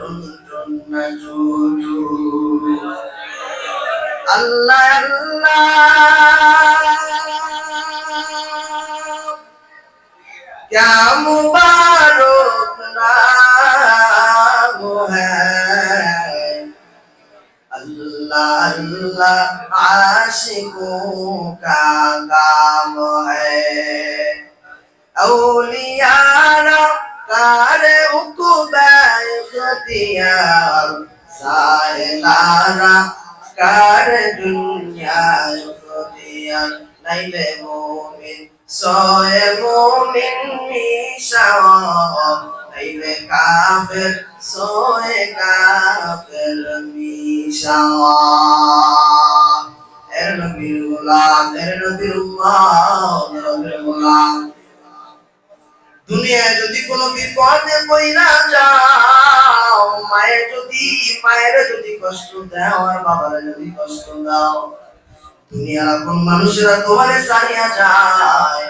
كنتن جود الله الله क्या मुबारक नाम है अल्लाह अल्लाह आशिकों का काम है औलियाना कारे उकुबे इख्तियार साहिलाना कारे दुनिया इख्तियार नाइले मोमिन सोए मोमिन मिशाओ नाइले काफिर सोए काफिर मिशाओ तेरे नबी गुलाम দুনিয়ায় যদি কোনো বিপদে পড়া যাও মায়ের যদি কষ্ট দাও আর বাবারে যদি কষ্ট দাও দুনিয়ার কোন মানুষেরা তোমারে ছাড়িয়া যায়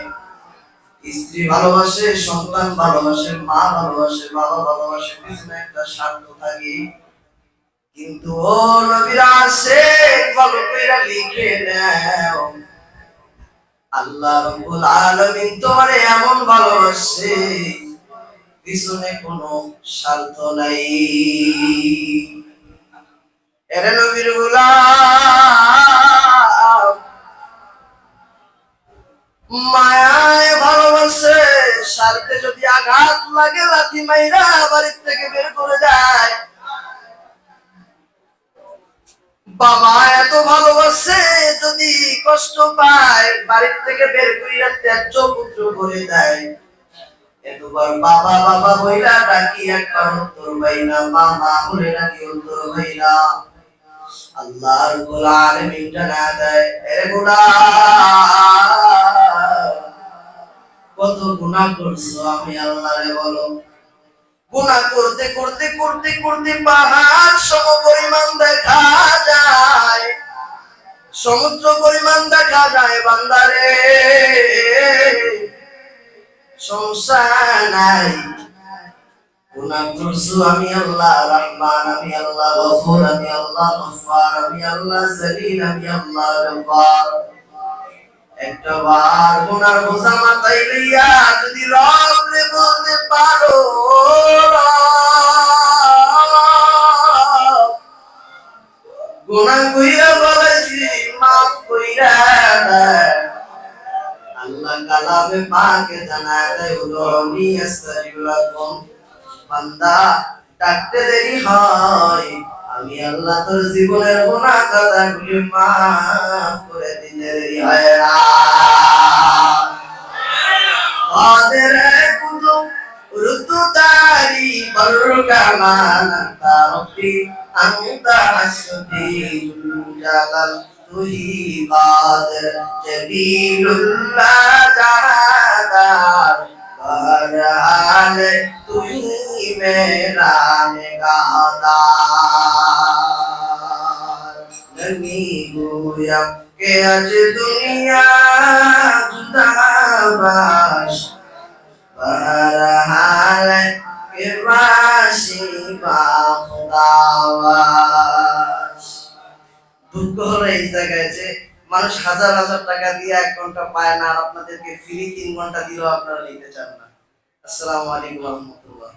স্ত্রী ভালোবাসে সন্তান ভালোবাসে মা ভালোবাসে বাবা ভালোবাসে পিছনে একটা স্বার্থ থাকে কিন্তু ও নবীর আশিক ভালো কইরা লিখে নাও আল্লাহ রাব্বুল আলামিন তোমারে এমন ভালোবাসে পিছনে কোনো স্বার্থ নাই এরে নবীর গোলাম মায়ায় ভালোবাসে স্বার্থে যদি আঘাত লাগে লাথি মাইরা বাড়ি থেকে বের করে দেয় বাবা এত ভালোবাসে যদি কষ্ট পায় বাড়ি থেকে বের কইরা ত্যায্য পুত্র করে দেয় এতবার বাবা বাবা বইলা ডাকি একবার উত্তর পাই না মামা বলে ডাকি উত্তর পাই না আল্লাহ রাব্বুল আলামিন জানা দেয় এরে গোলাম কত গুনাহ করছো আমি আল্লাহরে বলো গুনাহ করতে করতে করতে করতে পাহাড় সম পরিমাণ দেখা যায় সমুদ্র পরিমাণ দেখা যায় বান্দারে সংসার নাই গুনাহ করছো আমি আল্লাহ রহমান আমি আল্লাহ গফুর আমি আল্লাহ গফফার আমি আল্লাহ জলিল আমি আল্লাহ জব্বার একটা বার গুনার বোঝা মাথায় লইয়া যদি রবরে বলতে পারো গুনাহ কইরা বলেছি মাফ কইরা দেয় আল্লাহ কালামে পাকে জানায় দেয় উদরনি আস্তাগফিরুল্লাহ বান্দা ডাকতে দেরি হয় আমি আল্লাহ তোর জীবনের গুনাহ কথাগুলি মাফ করে দিতে দেরি হয় না কাদের কুতুব রুতুদারি বরকামান তারফি আনতা হাসতি জালাল তুই কাদের জলিলুল্লাহ জাহাদার বরহালে তুই মেরা নিগাহদার নবী গোয়া কে আজ দুনিয়া জুদাবাস বরহালে কে বাসি বাখদাওয়াস দুঃখ হলো এই জায়গায় যে মানুষ হাজার হাজার টাকা দিয়ে 1 ঘন্টা পায় না আর আপনাদেরকে ফ্রি 3 ঘন্টা দিলেও আপনারা নিতে চান না। আসসালামু আলাইকুম ওয়া রাহমাতুল্লাহ।